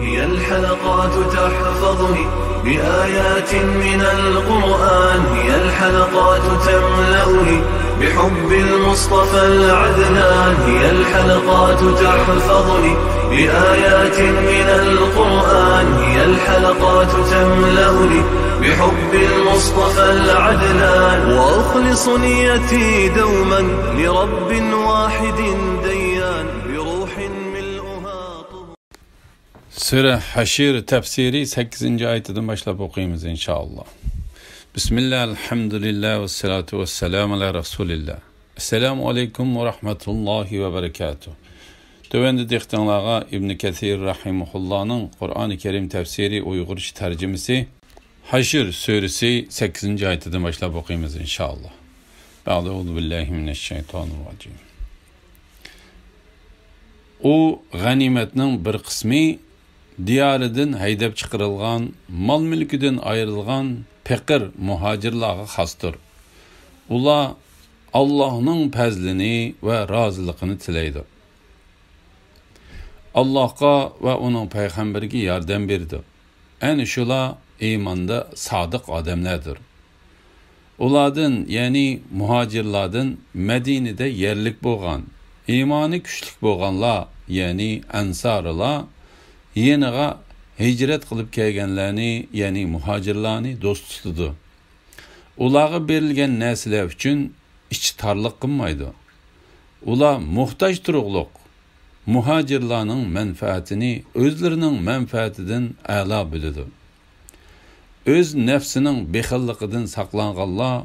هي الحلقات تحفظني بآيات من القرآن، هي الحلقات تملأني بحب المصطفى العدنان، هي الحلقات تحفظني بآيات من القرآن، هي الحلقات تملأني بحب المصطفى العدنان، وأخلص نيتي دوما لرب واحد ديان بروح ملؤها طهور. Sure Haşir tefsiri 8. ayetinden başlayıp okuyayım inşallah. Bismillah, elhamdülillah ve salatu ve selamu ala Resulillah. Esselamu aleyküm ve rahmetullahi ve berekatuhu. Dövende diktanlığa İbn Kathir rahimuhullah'ın Kur'an-ı Kerim tefsiri Uygurca tercümesi Haşir suresi 8. ayetinden başlayıp okuyayım inşallah. Ba'du billahi mineşşeytanirracim. O ganimetinin bir kısmı diyarıdan haydap çıkarılgan, mal mülküden ayrılgan pekir muhacirlarga xastır. Ular Allah'ın fazlini ve razılıkını tileydi. Allah'a ve onun peygamberine yardım berdi. En şular imanda sadık adamlardır. Ulardan yani muhacirlardan Medine'de yerlik bolgan, imanı güçlük bolganlar yani ensarlar yeniga hicret kılıp kelgenlerini yani muhacirlarni dost tutdu. Ularga berilgen nesler üçün iç tarlık kılmaydı. Ular muhtaç turuqluq muhacirlarning menfaatini özlerinin menfaatidan a'la bildi. Öz nefsinin bexilliqidan saqlanganlar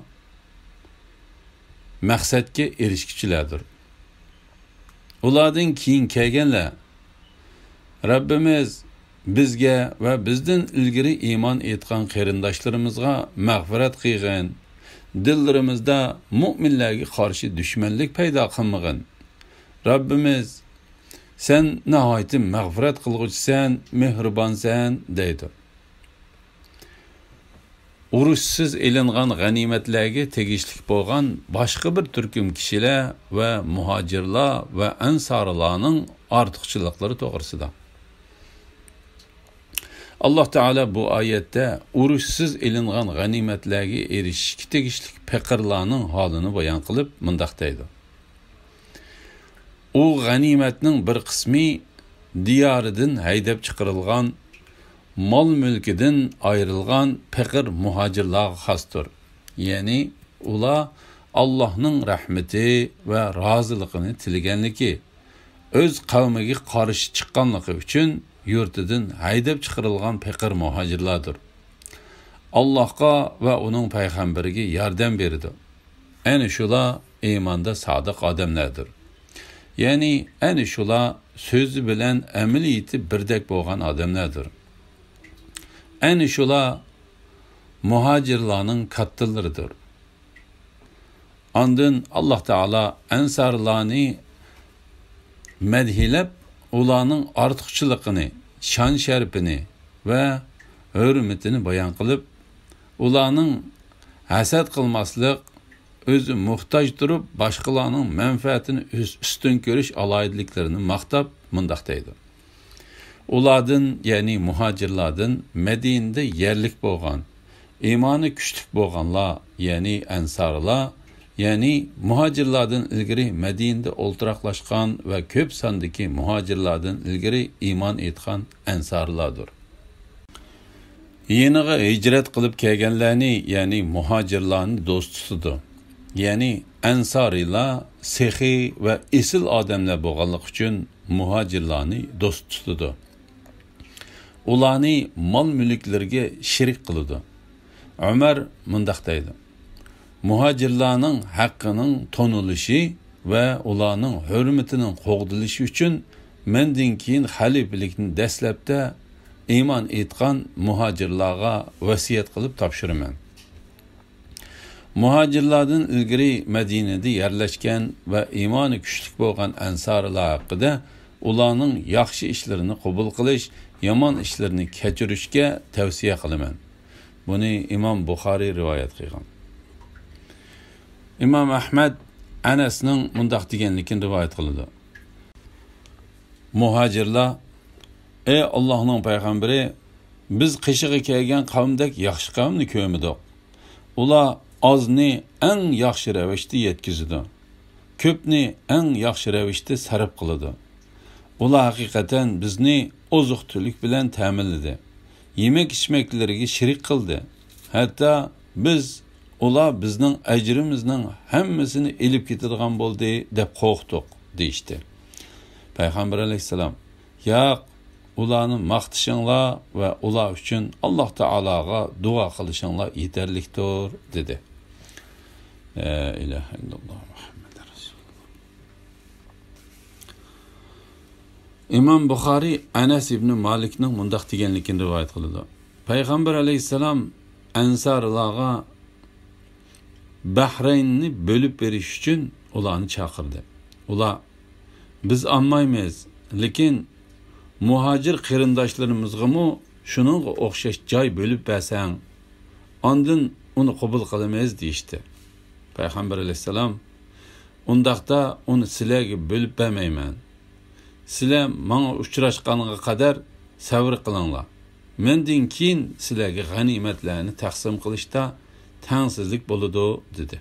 maqsadga erishkichilardir. Ulardan keyin kelganlar Rabbimiz bizga ve bizden ilgiri iman etgan qarindoshlarımızga mag'firat qilgin, dillarimizda mu'minlarga qarshi dushmanlik paydo qilmag'in. Rabbimiz sen nihoyat mag'firat qilg'uchisan, mehribonsan deydi. Urushsiz elingan g'animatlarga tegishli bo'lgan boshqa bir turkum kishilar va muhojirlar va ansorlarning ortiqchiliklari to'g'risida Allah Teala bu ayette urushsiz elingan ganimetlerge erişishga tegishli pekirlarning halini bayan qilib mundaq deydi. O ganimetning bir qismi diyaridan haydab chiqarilgan, mal mülkidan ayrılgan pekir muhacirlarga xasdır. Yani ular Allah'ның rahmeti ve razılıkını tilegenligi, öz kavmiga qarshi chiqqanligi uchun yurtidan haydab chiqarilgan pekir muhacirlardır. Allah'a ve onun peygamberiga yardım berdi. En şular imanda sadık adamlardır. Yani en şular sözü bilen ameliyeti birdek bo'lgan adamlardır. En şular muhacirlarning kattalaridir. Andın Allah Teala ensarlarni medhilep ularning ortiqchiligini, şan şerpini ve hürmetini bayan qilib, ularning hasad qilmaslik, özü muhtaç durup başqalarning menfaatini üstün görüş alayidliklarini maqtab mundaq deydi. Ulardan yani muhacirlardan Medine'de yerlik bo'lgan, imani güçlük bo'lganlar yani ensarlar yani muhacirlardan ilgiri Medine'de olturaqlaşkan ve köp sandaki muhacirlardan ilgiri iman etgan ensarlardır. Yeniga hicret qilib kelganlarni yani muhacirlarni dost tutdi. Yani ensarilar sehi ve esil adamlar bo'lganligi uchun muhacirlarni dost tutdi. Ularni mal mülklarga shirik qildi. Ömer mundaq deydi. Muhacirlarning haqqının tonilishi ve ularning hürmetinin qo'g'dilishi uchun mendan keyin xalifalikni dastlabda iman etgan muhacirlarga vasiyat qilib topshiraman. Muhacirlardan ilgari Medine'de yerleşken ve imani güçlük bo'lgan ansarlar haqida ularning yaxshi ishlarini qabul qilish, yomon ishlarini kechirishga tavsiya qilaman. Buni İmam Buxoriy rivoyat qilgan. İmam Ahmed Anas'ның mundaq deganligini rivoyat qildi. Muhacirlar ey Allohning payg'ambari, biz qishig'i kelgan qavmdek yaxshi qavmni ko'midik. Ular ozni eng yaxshi ravishda yetkazadi. Ko'pni eng yaxshi ravishda sarf qiladi. Ular haqiqatan bizni oziq-tulik bilan ta'minladi. Yemek-ichmaklariga shirik qildi. Hatto biz ular bizning ajrimizning hammasini elib ketadigan bo'ldi deb qo'rqdik deydi. Payg'ambar alayhisalom, yo'q, ularni maqtashinglar va ular uchun Alloh taologa duo qilishinglar yetarlikdir dedi. La ilaha illalloh Muhammad rasululloh. İmam Buxoriy Anas ibn Malikning mundaq deganligini rivoyat qiladi. Payg'ambar alayhisalom ansarlarga Bahraynni bölüp berish uchun ularni chaqirdi. Ular biz olmaymiz, lekin muhacir qarindoshlarimizni shuning o'xshash joy bölüp bersang, ondan uni qabul qilamiz deydi. Payg'ambar alayhisalom, undaqda uni sizlarga bölüp bermayman. Sizlar menga uchrashganiga qadar sabr qilinglar. Mendan keyin sizlarga g'animatlarni taqsim qilishda tengsizlik bo'ladi dedi.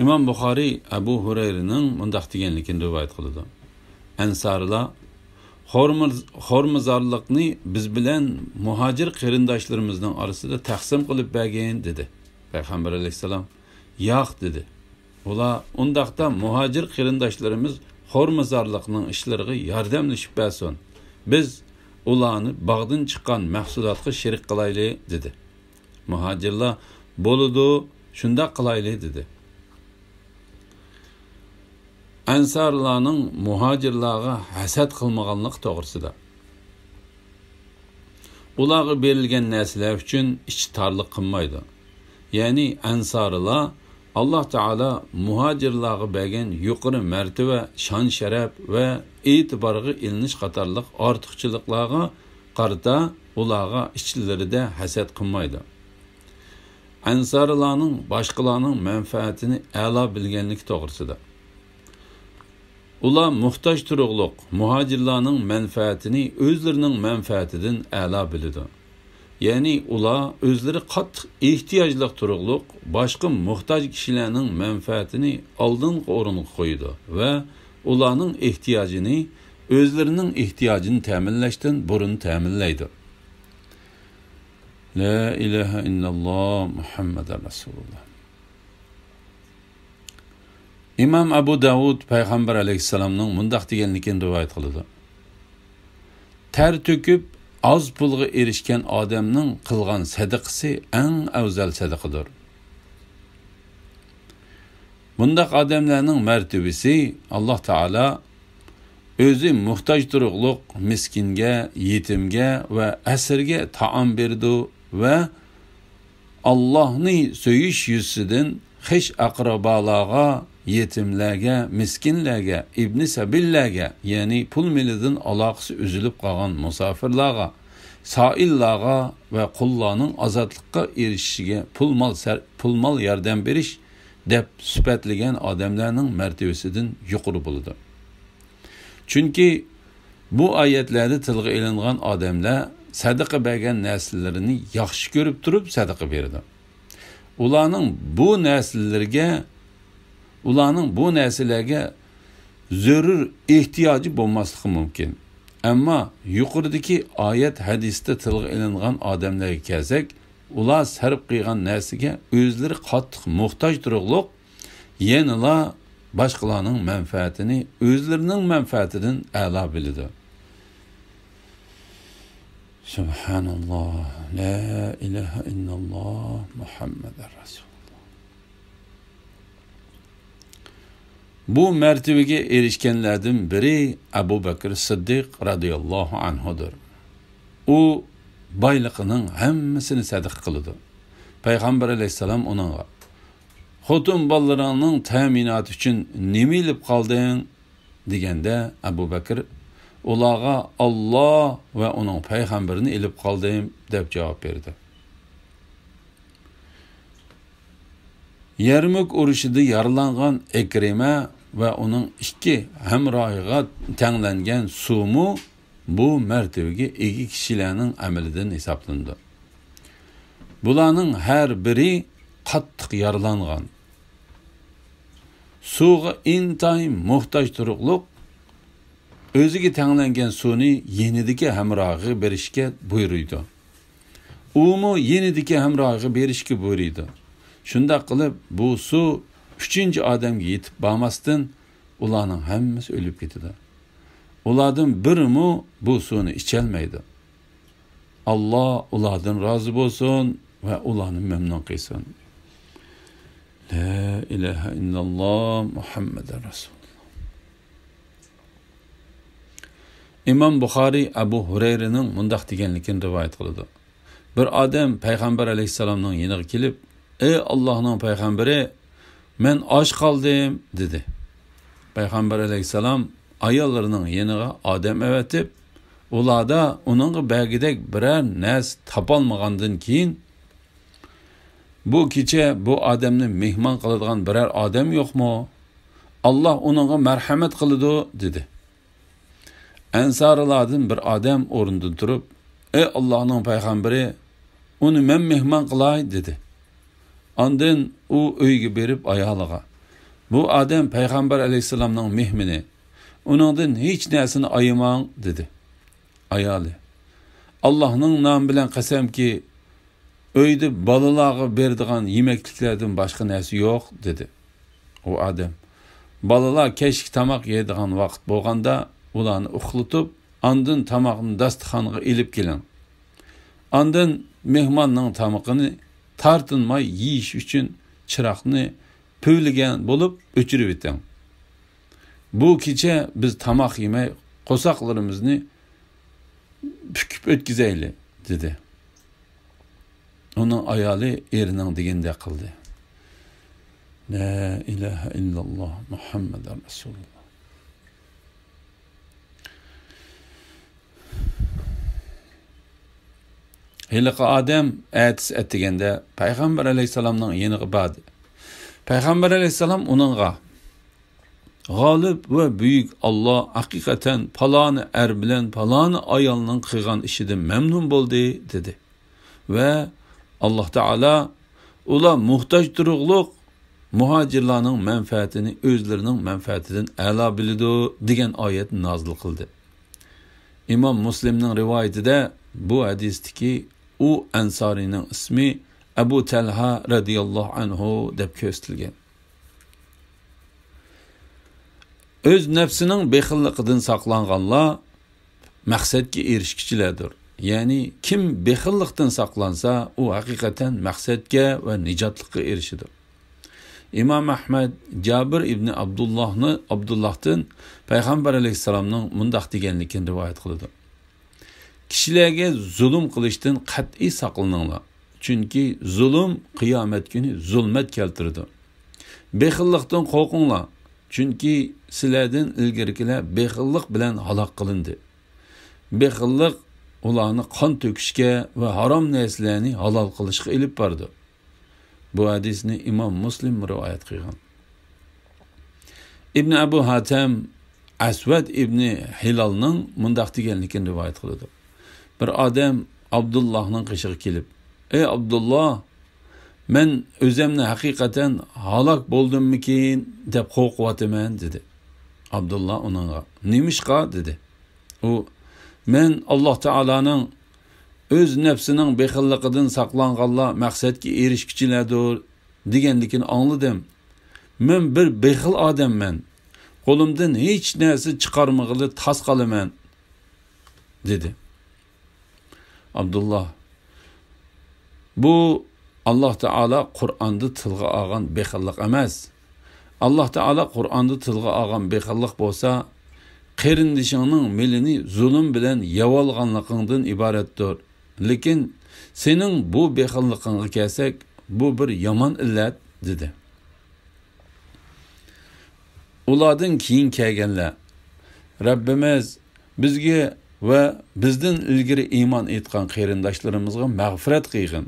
İmam Buxoriy Abu Hurayraning mundaq deganligini rivoyat qiladi. Ansarlar xormizorlikni biz bilan muhacir qarindoshlarimizning orasida taqsim qilib bergan dedi. Payg'ambar alayhisalom yo'q dedi. Ular undaqda muhacir qarindoshlarimiz xormizorlikning ishlariga yordamlashib bersin. Biz ularni bog'dan chiqqan mahsulotga shirik qilayli dedi. Muhacirlar bo'ladi, shunda qilayli dedi. Ansarlarning muhacirlarga hasad qilmaganlik to'g'risida. Ularga berilgan narsalar uchun ichi torlik qilmaydi. Ya'ni ansarlar Alloh taolo muhacirlarga bergan yuqori martaba, shon sharaf va e'tiborga ilinish qatorliq ortiqchiliklarga qarata ularga ichlarida hasad qilmaydi. Ansarlarning boshqalarning manfaatini a'lo bilganlik to'g'risida. Ular muhtoj turuqliq muhacirlarning manfaatini o'zlarining manfaatidan a'lo biladi. Ya'ni ular o'zlari qattiq ehtiyojli turuqliq boshqa muhtoj kishilarning manfaatini oldingi o'ringa qo'yadi va ularning ehtiyojini o'zlarining ehtiyojini ta'minlashdan burun ta'minlaydi. La ilaha illalloh Muhammad rasululloh. İmam Abu Davud Payg'ambar alayhisalomning mundaq deganligini rivoyat qiladi. Ter to'kib az pulga erishgan odamning qilgan sadaqasi eng afzal sadaqadir. Bundaq odamlarning martabasi Alloh taolo o'zi muhtoj turuqliq miskinga, yetimga va asirga taom berdi va Allohni so'yish yuzidan xish aqrobalarga, yetimlarga, miskinlarga, ibn sabillarga, ya'ni pul milidan aloqasi uzilib qolgan musofirlarga, soillarga va qullarning ozodlikqa erishishiga pul mal yordam berish deb sifatlagan odamlarning martabasidan yuqori bo'ladi. Chunki bu oyatlarda tilga ilingan odamlar sadaqa bergan narsalarni yaxshi ko'rib turib sadaqa beradi. Ularning bu narsalarga zarur ehtiyoji bo'lmasligi mumkin. Ammo yuqoridagi oyat hadisda tilga ilingan odamlarga kelsak, ular sarf qilgan narsaga o'zlari qattiq muhtoj turuqliq, yanala boshqalarning manfaatini o'zlarining manfaatidan a'lo biladi. Subhanalloh, la ilaha illalloh Muhammad rasululloh. Bu mertebege erişkenlerden biri Abu Bakr Siddiq radıyallahu anhudur. O baylıqının hemmisini sadaq qılıdı. Peygamber aleyhisselam ona "Xotun ballarının təminatı üçün nemi ilib qaldın?" degende Abu Bakr "Ulağa Allah ve onun peygamberini ilib qaldım" deb cevap verdi. Yarmuk urushida yaralangan Ekrime ve onun iki hemrahiga tenglengen sumu bu mertebege iki kişilerinin amelinden hesaplandı. Bularning her biri qattiq yaralangan. Suga intayin muhtaç turuqluq özüge tenglengen suni yenidiki hemrahi berişke buyuruydu. Umu yenidiki hemrahi berişke buyuruydu. Şunda qılıp bu su 3. adamga yetib bormasdan ularning hammasi o'lib ketadi. Ulardan birimi bu suvni icholmaydi. Allah ulardan rozi bo'lsin va ularni memnun qilsin. La ilaha illalloh Muhammadur Rasululloh. İmam Buxoriy Abu Hurayraning mundaq deganligini rivoyat qiladi. Bir odam payg'ambar alayhisalomning yoniga kelib, "Ey Allohning payg'ambari, men och qoldim" dedi. Payg'ambar alayhisalom ayollarning yeniga odam avatib, ularda uning bagidek birer nas topolmagandan keyin bu kecha bu odamni mehmon qiladigan birer odam yo'qmi? Allah uningga marhamat qiladi dedi. Ansarlardan bir odam o'rnidan turib, "Ey Allohning payg'ambari, uni men mehmon qilay" dedi. Ondan u uyga berib ayoliga, "Bu odam payg'ambar alayhisalomning mehmini, uningdan hech narsani ayamang" dedi. Ayoli, "Allohning nomi bilan qasamki, uyda bolalarga beradigan yemekliklardan boshqa narsa yo'q" dedi. O odam, "Bolalar kechki tomoq yeydigan vaqt bo'lganda ularni uxlatib, ondan tomoqni dasturxonga ilib keling. Ondan mehmonning tomoqini tartinmay yeyish uchun chiroqni puvligan bo'lib o'chirib eting. Bu kecha biz tomoq yemay qo'soqlarimizni pukib o'tkazayli" dedi. Onun ayoli erining degandek qildi. La ilaha illalloh Muhammadur Rasululloh. Hiliqi odam atis etganda payg'ambar alayhisalomning yeniga bordi. Payg'ambar alayhisalom uningga, "G'olib va buyuk Allah haqiqatan paloni er bilan paloni ayolning qilgan ishidan memnun bo'ldi" dedi. Ve Allah Teala ular muhtoj turuqliq muhacirlarning menfaatini o'zlarining menfaatidan a'lo biladi degan oyat nozil qildi. İmam Muslimning rivoyatida bu hadisdagi u ansorining ismi Abu Talha radhiyallohu anhu deb ko'rsatilgan. Öz nefsining bexilligidan saqlanganlar maqsadga erishkichilardir. Yani kim bexillikdan saqlansa, u haqiqatan maqsadga va nijotlikka erishadi. İmam Ahmad Jabir ibn Abdullahdan payg'ambar alayhisalomning mundaq deganligini rivoyat qildi. Kishilarga zulm qilishdan qat'iy saqlaninglar. Chunki zulm qiyomat kuni zulmat keltiradi. Bexillikdan qo'rqinglar. Chunki sizlardan ilgarikilar bexillik bilan halok qilindi. Bexillik ularni qon to'kishga va harom narsalarni halol qilishga ilib bordi. Bu hadisni İmam Muslim rivoyat qilgan. İbn Abu Hatem Aswad ibn Hilalning mundaq deganligini rivoyat qildi. Bir odam Abdullahning qishig'iga kelib, "Ey Abdullah, men o'zimni haqiqatan halok bo'ldimmikin deb qo'rqyapman" dedi. Abdullah uningga, "Nimishqa?" dedi. U, "Men Alloh taolaning öz nefsining bexilligidan saqlanganlar maqsadga erishkichilardir deganligini angladim. Men bir bexil odamman. Qo'limdan hech narsa chiqarmag'ili tas qolaman" dedi. Abdullah, bu Allah Taala Qur'onda tilga olgan bexillik emas. Allah Taala Qur'onda tilga olgan bexillik bo'lsa, qarindishingning milini zulm bilan yavolganligingdan iboratdir. Lekin sening bu bexilligingga kelsak, bu bir yomon illat dedi. Ulardan keyin kelganlar, Rabbimiz bizga va bizdan ilgari iymon etgan qarindoshlarimizga mag'firat qilgin.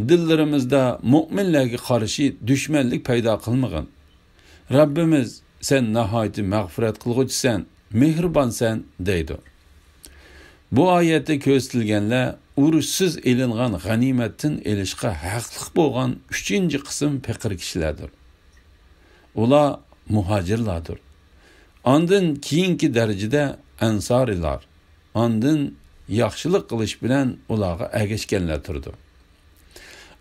Dillarimizda mu'minlarga qarshi dushmanlik paydo qilmagin. Rabbimiz sen nahayeti mağfiret kılgıçsen, mehribonsan deydi. Bu ayette ko'rsatilganlar urushsiz elingan g'animatdan elishga haqliq bo'lgan 3-qism faqir kishilardir. Ular muhojirlardir. Ondan keyingi darajada ansorilar, ondan yaxshilik qilish bilan ularga ergashganlar turdi.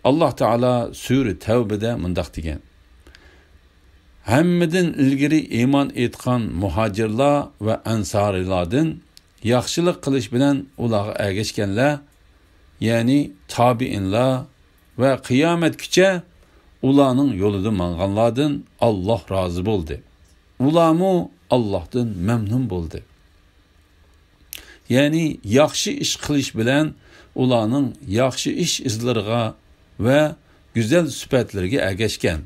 Alloh taolo sura Tavbada mundaq degan: Hammadan ilgari iymon etgan muhojirlar va ansorilardan yaxshilik qilish bilan ularga ergashganlar, ya'ni tabiinlar va qiyomatgacha ularning yo'lida manganlardan Alloh rozi bo'ldi. Ularmu Allohdan mamnun bo'ldi. Ya'ni yaxshi ish qilish bilan ularning yaxshi ish izlariga va go'zal sifatlariga ergashgan.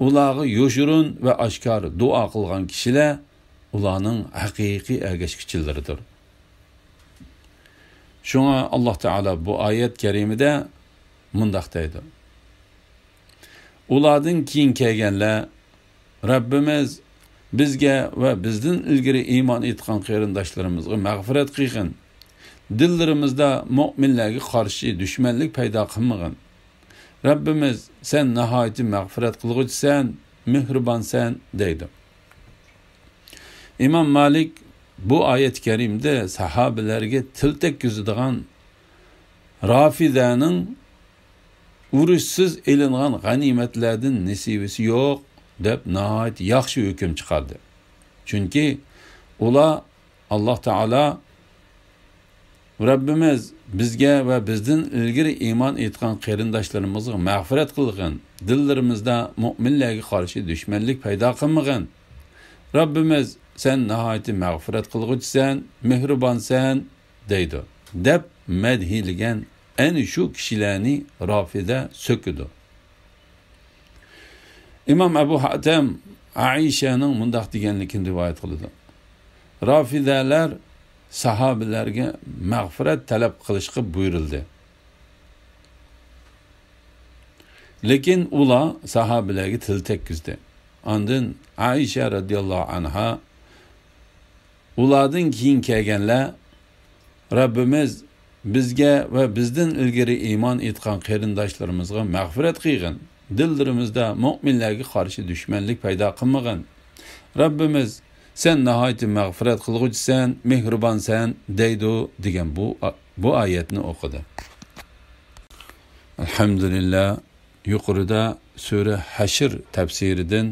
Ularga yo'shurun va oshkor duo qilgan kishilar ularning haqiqiy ergashkichilaridir. Shunga Alloh taolo bu oyat karimida mundaq deydi: Ulardan keyin kelganlar Rabbimiz bizga va bizdan ilgari iymon etgan qarindoshlarimizga mag'firat qilgin. Dillarimizda mu'minlarga qarshi dushmanlik paydo qilmagin. Rabbimiz sen nihoyatda mag'firat qilguvchisan, mehribonsan deydi. İmam Malik bu ayet-i kerimde sahabelerge til tekkizadigan Rafidaning urushsiz elingan g'animatlardan nasibisi yo'q deb nihoyat yaxshi hukm chiqardi. Chunki ular Alloh taolo Rabbimiz bizga va bizdan ilgari iymon etgan qarindoshlarimizga mag'firat qilgin. Dillarimizda mu'minlarga qarshi dushmanlik paydo qilmagin. Rabbimiz sen nihoyatda mag'firat qilguvchisan, mehribonsan deydi. Deb madhilgan ana shu kishilarni Rafida so'kidi. İmam Ebu Hatem Aisha'ning mundaq deganligini rivoyat qildi. Rafidalar sahabelarga mag'firat talab qilishga buyurildi. Lekin ular sahabelarga til tekkizdi. Ondan Aisha radhiyallohu anha ulardan keyin kelganlar Rabbimiz bizga va bizdan ilgari iymon etgan qarindoshlarimizga mag'firat qilgin. Dillarimizda mu'minlarga qarshi dushmanlik paydo qilmagin. Rabbimiz sen nihoyatda mag'firat qilguvchisan, mehribonsan deydi degan bu oyatni o'qidi. Alhamdulillah, yuqorida sura Hashr tafsiridan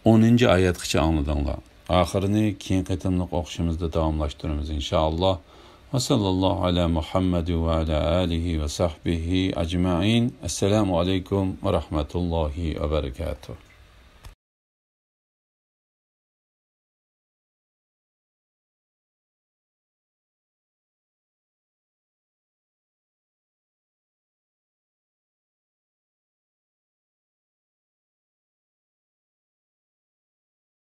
10-oyatgacha angladinglar. Oxirini keyin qaytamliq o'qishimizda davomlashtiramiz inshaalloh. Va sallallohu ala Muhammad va ala alihi va sahbihi ajma'in. Assalomu alaykum va rahmatullohi va barakatuh.